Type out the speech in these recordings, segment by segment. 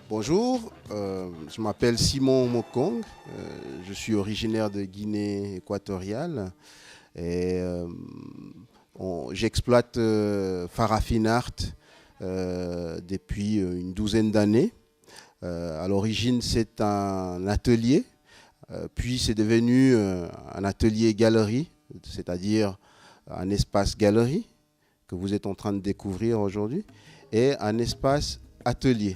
Bonjour, je m'appelle Simon Mokong, je suis originaire de Guinée équatoriale et j'exploite Farafin Art depuis une douzaine d'années. À l'origine, c'est un atelier, puis c'est devenu un atelier-galerie, c'est-à-dire un espace galerie que vous êtes en train de découvrir aujourd'hui, et un espace atelier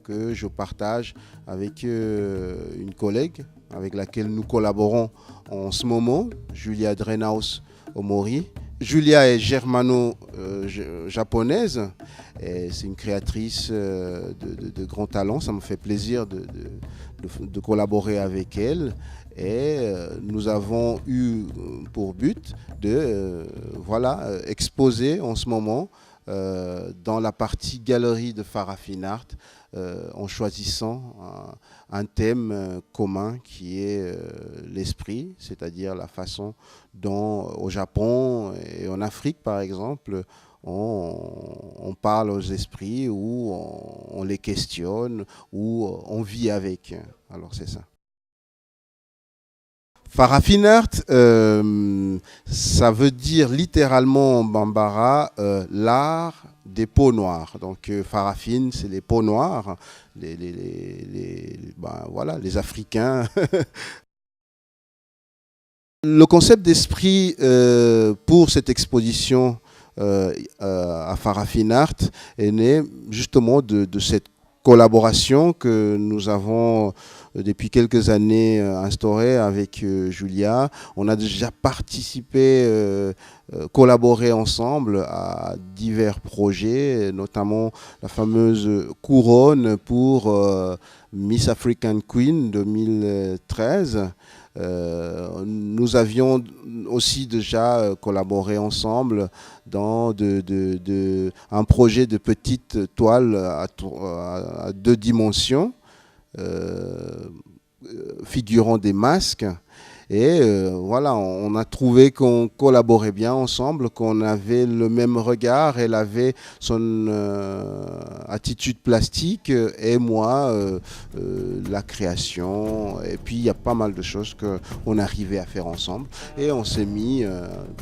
que je partage avec une collègue avec laquelle nous collaborons en ce moment, Julia Drenaus Omori. Julia est germano-japonaise et c'est une créatrice de grand talent. Ça me fait plaisir de collaborer avec elle. Et nous avons eu pour but de exposer en ce moment dans la partie galerie de Farafin Art en choisissant un thème commun qui est l'esprit, c'est-à-dire la façon dont au Japon et en Afrique par exemple on parle aux esprits ou on les questionne ou on vit avec. Alors c'est ça. Farafin Art, ça veut dire littéralement en bambara l'art des peaux noires. Donc Farafin, c'est les peaux noires, les Africains. Le concept d'esprit pour cette exposition à Farafin Art est né justement de cette collaboration que nous avons depuis quelques années instaurée avec Julia. On a déjà participé, collaboré ensemble à divers projets, notamment la fameuse couronne pour Miss African Queen 2013. Nous avions aussi déjà collaboré ensemble dans un projet de petite toile à 2 dimensions, figurant des masques. Et voilà, on a trouvé qu'on collaborait bien ensemble, qu'on avait le même regard. Elle avait son attitude plastique et moi, la création. Et puis, il y a pas mal de choses qu'on arrivait à faire ensemble. Et on s'est mis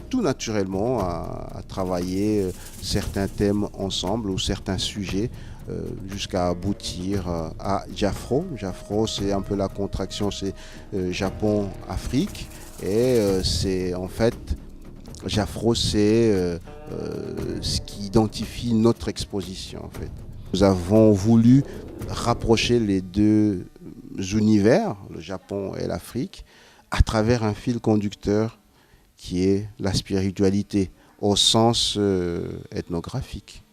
tout naturellement à travailler certains thèmes ensemble ou certains sujets jusqu'à aboutir à Jafro. Jafro, c'est un peu la contraction, c'est Japon-Afrique. Et c'est en fait, Jafro, c'est ce qui identifie notre exposition. En fait. Nous avons voulu rapprocher les deux univers, le Japon et l'Afrique, à travers un fil conducteur qui est la spiritualité, au sens ethnographique.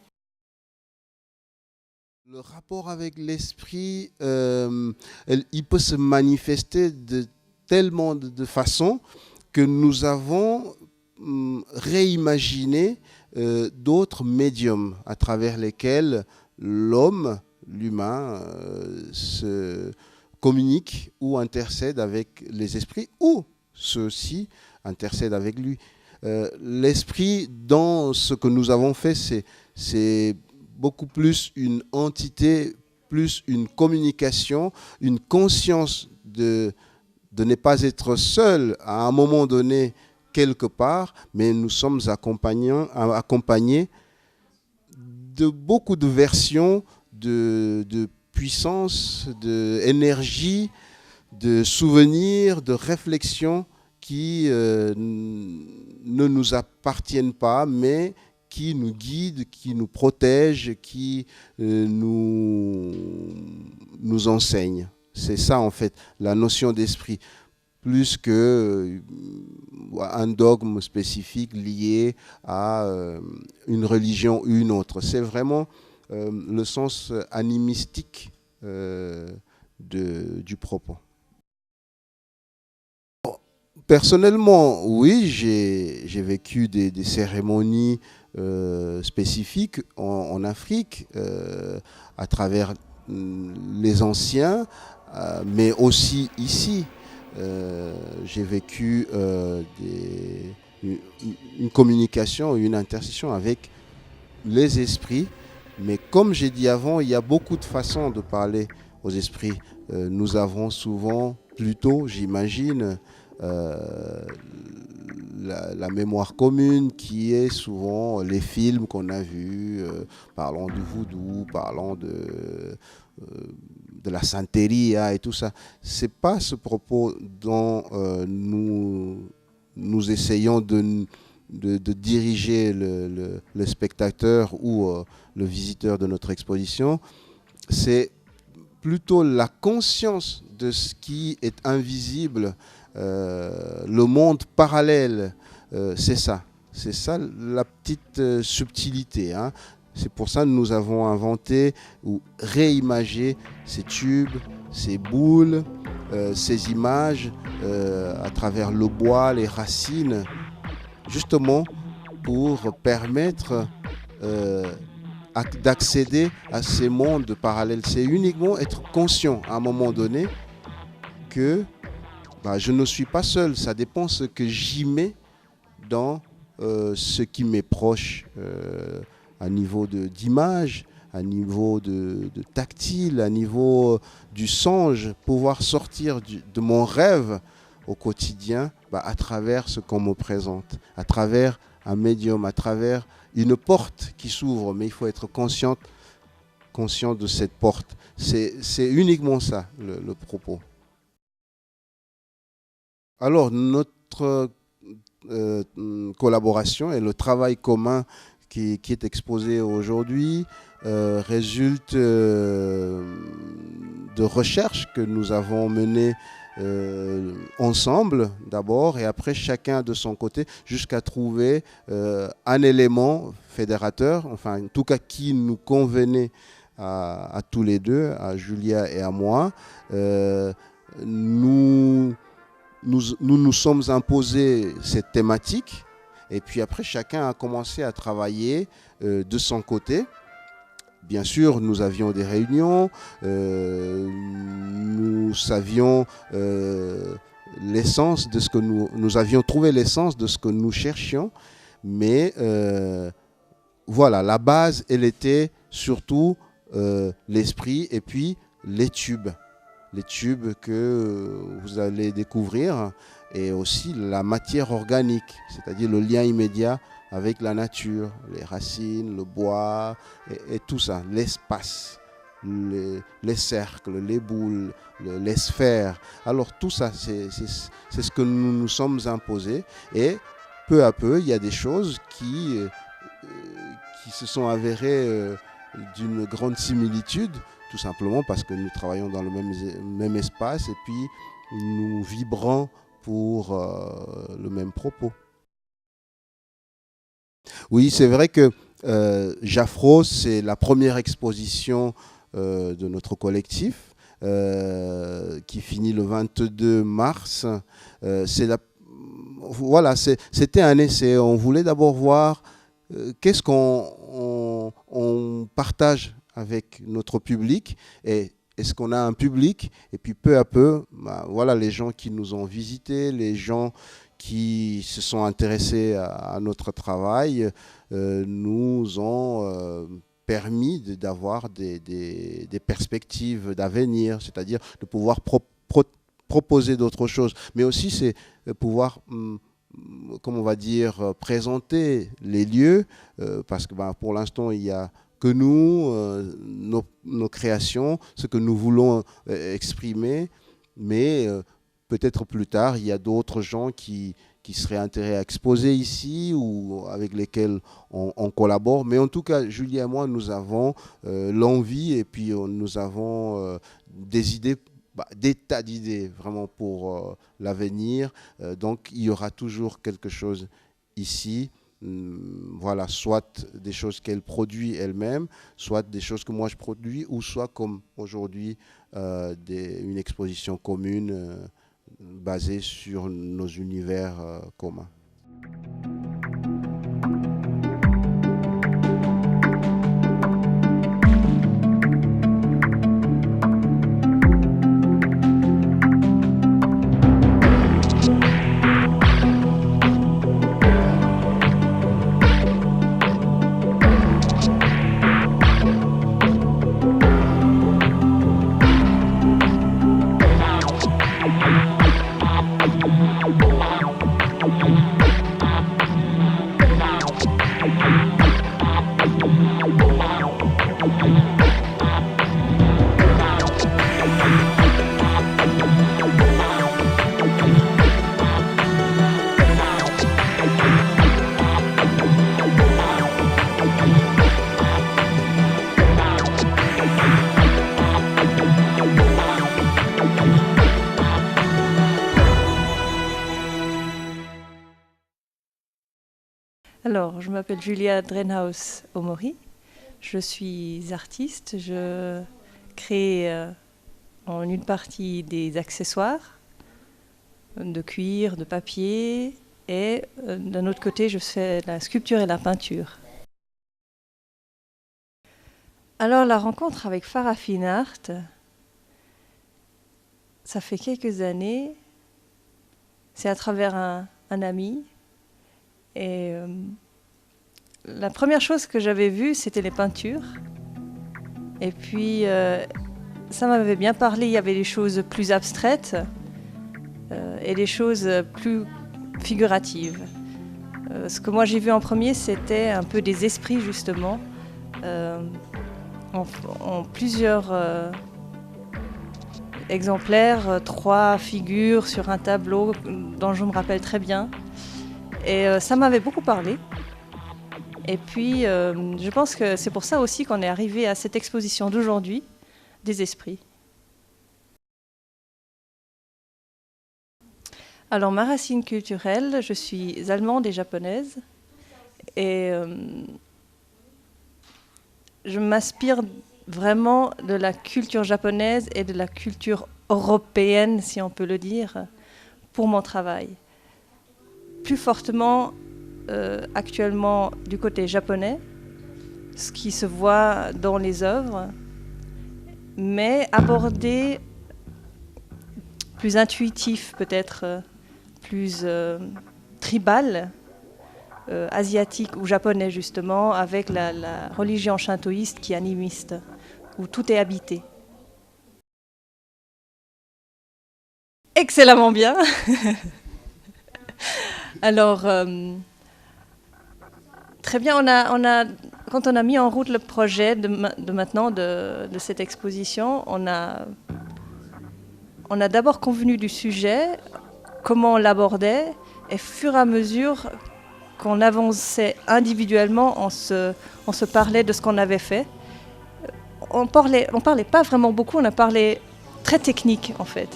Le rapport avec l'esprit, il peut se manifester de tellement de façons que nous avons réimaginé d'autres médiums à travers lesquels l'humain, se communique ou intercède avec les esprits, ou ceux-ci intercèdent avec lui. L'esprit, dans ce que nous avons fait, c'est beaucoup plus une entité, plus une communication, une conscience de ne pas être seul à un moment donné quelque part, mais nous sommes accompagnés de beaucoup de versions de puissance, d'énergie, de souvenirs, de réflexions qui ne nous appartiennent pas, mais qui nous guide, qui nous protège, qui nous enseigne. C'est ça en fait la notion d'esprit, plus que un dogme spécifique lié à une religion ou une autre. C'est vraiment le sens animistique du propos. Personnellement, oui, j'ai vécu des cérémonies spécifiques en Afrique à travers les anciens, mais aussi ici. J'ai vécu une communication, une intercession avec les esprits Mais comme j'ai dit avant, il y a beaucoup de façons de parler aux esprits. Nous avons souvent, plutôt, j'imagine, la mémoire commune qui est souvent les films qu'on a vus, parlant du voodoo, parlant de la santeria et tout ça. C'est pas ce propos dont nous essayons de diriger le spectateur ou le visiteur de notre exposition. C'est plutôt la conscience de ce qui est invisible, le monde parallèle, c'est ça. C'est ça la petite subtilité, hein. C'est pour ça que nous avons inventé ou réimagé ces tubes, ces boules, ces images à travers le bois, les racines, justement pour permettre d'accéder à ces mondes parallèles. C'est uniquement être conscient à un moment donné que je ne suis pas seul. Ça dépend ce que j'y mets dans ce qui m'est proche à niveau d'image, à niveau de tactile, à niveau du songe, pouvoir sortir de mon rêve au quotidien à travers ce qu'on me présente, à travers un médium, à travers une porte qui s'ouvre. Mais il faut être conscient de cette porte. C'est uniquement ça le propos. Alors notre collaboration et le travail commun qui est exposé aujourd'hui résulte de recherches que nous avons menées ensemble d'abord et après chacun de son côté jusqu'à trouver un élément fédérateur, enfin en tout cas qui nous convenait à tous les deux, à Julia et à moi. Nous sommes imposés cette thématique et puis après chacun a commencé à travailler de son côté. Bien sûr, nous avions des réunions, nous savions l'essence de ce que nous avions trouvé l'essence de ce que nous cherchions, mais voilà, la base, elle était surtout l'esprit et puis les tubes que vous allez découvrir et aussi la matière organique, c'est-à-dire le lien immédiat avec la nature, les racines, le bois et tout ça, l'espace, les cercles, les boules, les sphères. Alors tout ça, c'est ce que nous nous sommes imposés et peu à peu, il y a des choses qui se sont avérées d'une grande similitude, tout simplement parce que nous travaillons dans le même espace et puis nous vibrons pour le même propos. Oui, c'est vrai que Jafro, c'est la première exposition de notre collectif qui finit le 22 mars. Voilà, c'était un essai. On voulait d'abord voir qu'est-ce qu'on partage avec notre public et est-ce qu'on a un public? Et puis peu à peu, voilà, les gens qui nous ont visités, les gens qui se sont intéressés à notre travail nous ont permis d'avoir des perspectives d'avenir, c'est-à-dire de pouvoir proposer d'autres choses. Mais aussi, c'est pouvoir, comme on va dire, présenter les lieux, parce que pour l'instant, il y a que nous, nos créations, ce que nous voulons exprimer, mais peut-être plus tard, il y a d'autres gens qui seraient intéressés à exposer ici ou avec lesquels on collabore. Mais en tout cas, Julie et moi, nous avons l'envie et puis nous avons des idées, des tas d'idées vraiment pour l'avenir. Donc, il y aura toujours quelque chose ici. Voilà, soit des choses qu'elle produit elle-même, soit des choses que moi je produis, ou soit comme aujourd'hui une exposition commune basée sur nos univers communs. Alors, je m'appelle Julia Drenhaus-Omori. Je suis artiste. Je crée en une partie des accessoires de cuir, de papier, et d'un autre côté, je fais la sculpture et la peinture. Alors, la rencontre avec Farah Fine Art, ça fait quelques années. C'est à travers un ami. Et la première chose que j'avais vue, c'était les peintures. Et puis, ça m'avait bien parlé. Il y avait des choses plus abstraites et des choses plus figuratives. Ce que moi j'ai vu en premier, c'était un peu des esprits, justement, en plusieurs exemplaires, 3 figures sur un tableau dont je me rappelle très bien. Et ça m'avait beaucoup parlé. Et puis, je pense que c'est pour ça aussi qu'on est arrivé à cette exposition d'aujourd'hui, des esprits. Alors, ma racine culturelle, je suis allemande et japonaise. Et je m'inspire vraiment de la culture japonaise et de la culture européenne, si on peut le dire, pour mon travail. Plus fortement actuellement du côté japonais, ce qui se voit dans les œuvres, mais abordé plus intuitif peut-être, plus tribal, asiatique ou japonais justement, avec la religion shintoïste qui est animiste, où tout est habité. Excellemment bien. Alors, très bien, quand on a mis en route le projet de cette exposition, on a d'abord convenu du sujet, comment on l'abordait, et au fur et à mesure qu'on avançait individuellement, on se parlait de ce qu'on avait fait. On parlait pas vraiment beaucoup, on a parlé très technique en fait.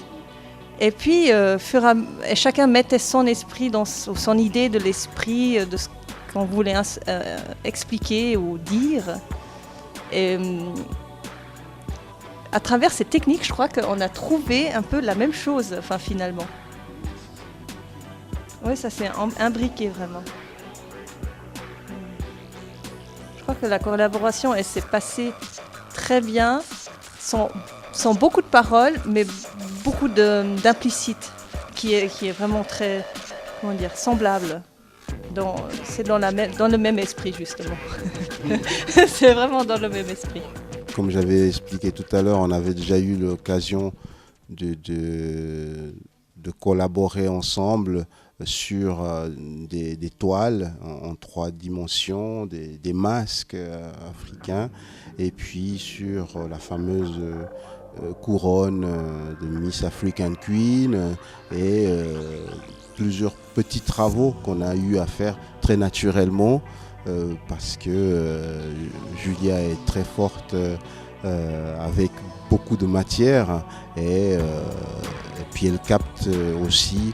Et puis, et chacun mettait son esprit, son idée de l'esprit, de ce qu'on voulait expliquer ou dire. Et à travers ces techniques, je crois qu'on a trouvé un peu la même chose, enfin, finalement. Oui, ça s'est imbriqué vraiment. Je crois que la collaboration, elle s'est passée très bien, sans beaucoup de paroles, mais beaucoup d'implicite, qui est vraiment très, comment dire, semblable. C'est dans le même esprit, justement. C'est vraiment dans le même esprit. Comme j'avais expliqué tout à l'heure, on avait déjà eu l'occasion de collaborer ensemble sur des toiles en 3 dimensions, des masques africains, et puis sur la fameuse couronne de Miss African Queen et plusieurs petits travaux qu'on a eu à faire très naturellement parce que Julia est très forte avec beaucoup de matière et puis elle capte aussi,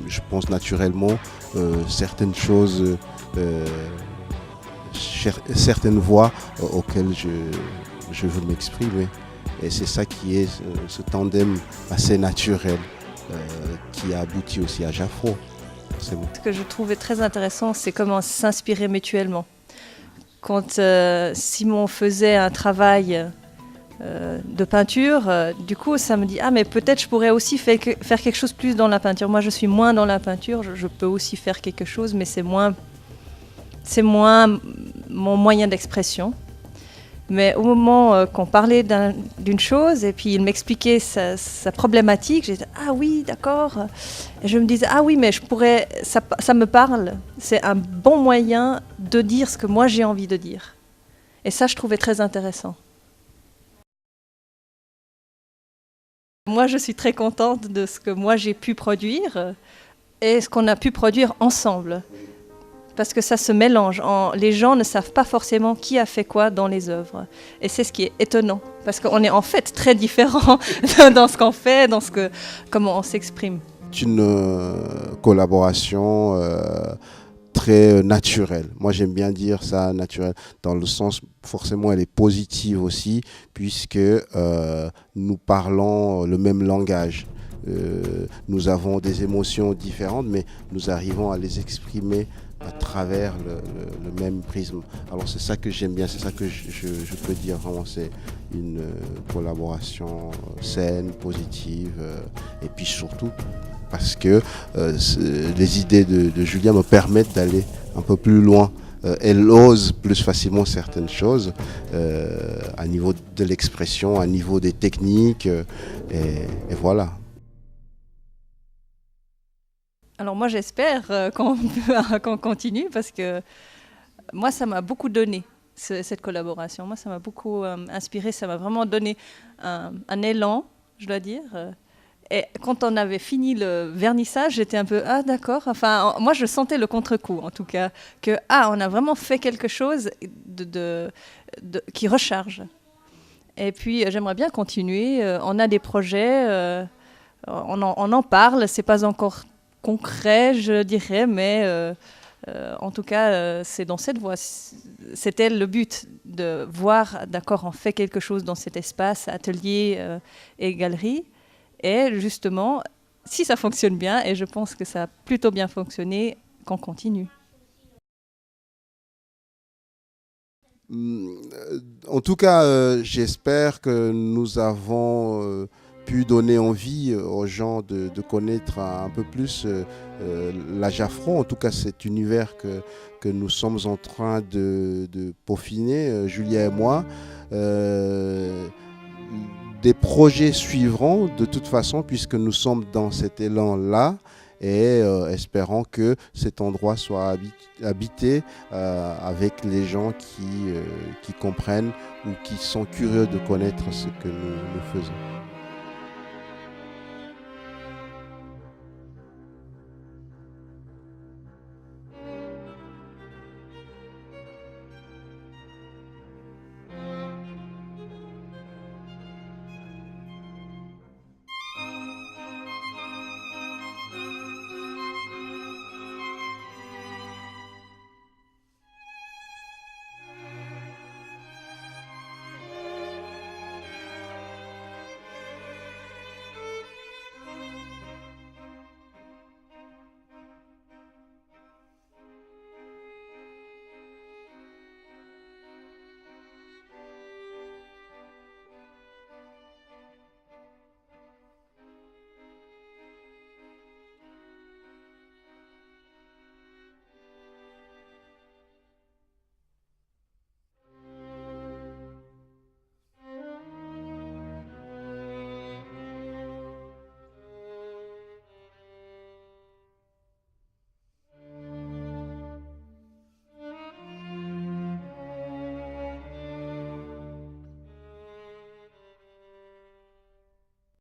je pense naturellement, certaines choses, certaines voix auxquelles je veux m'exprimer. Et c'est ça qui est ce tandem assez naturel qui a abouti aussi à Jaffro. Ce que je trouvais très intéressant, c'est comment s'inspirer mutuellement. Quand Simon faisait un travail de peinture, du coup ça me dit « Ah mais peut-être je pourrais aussi faire quelque chose plus dans la peinture. Moi je suis moins dans la peinture, je peux aussi faire quelque chose, mais c'est moins mon moyen d'expression. » Mais au moment qu'on parlait d'une chose et puis il m'expliquait sa problématique, j'étais ah oui, d'accord. Et je me disais ah oui, mais ça me parle. C'est un bon moyen de dire ce que moi j'ai envie de dire. Et ça, je trouvais très intéressant. Moi, je suis très contente de ce que moi j'ai pu produire et ce qu'on a pu produire ensemble. Parce que ça se mélange. Les gens ne savent pas forcément qui a fait quoi dans les œuvres. Et c'est ce qui est étonnant. Parce qu'on est en fait très différents dans ce qu'on fait, comment on s'exprime. C'est une collaboration très naturelle. Moi, j'aime bien dire ça, naturelle, dans le sens, forcément, elle est positive aussi, puisque nous parlons le même langage. Nous avons des émotions différentes, mais nous arrivons à les exprimer à travers le même prisme. Alors c'est ça que j'aime bien, c'est ça que je peux dire vraiment, c'est une collaboration saine, positive, et puis surtout parce que les idées de Julia me permettent d'aller un peu plus loin. Elle ose plus facilement certaines choses à niveau de l'expression, à niveau des techniques, et voilà. Alors moi j'espère qu'on continue parce que moi ça m'a beaucoup donné cette collaboration. Moi ça m'a beaucoup inspiré, ça m'a vraiment donné un élan, je dois dire. Et quand on avait fini le vernissage, j'étais un peu ah d'accord. Enfin moi je sentais le contre-coup en tout cas que on a vraiment fait quelque chose qui recharge. Et puis j'aimerais bien continuer. On a des projets, on en parle. C'est pas encore concret, je dirais, mais en tout cas, c'est dans cette voie. C'était le but de voir, d'accord, on fait quelque chose dans cet espace, atelier et galerie. Et justement, si ça fonctionne bien, et je pense que ça a plutôt bien fonctionné, qu'on continue. En tout cas, j'espère que nous avons pu donner envie aux gens de connaître un peu plus la Jaffro. En tout cas, cet univers que nous sommes en train de peaufiner, Julia et moi. Des projets suivront de toute façon, puisque nous sommes dans cet élan-là. Et espérons que cet endroit soit habité avec les gens qui comprennent ou qui sont curieux de connaître ce que nous faisons.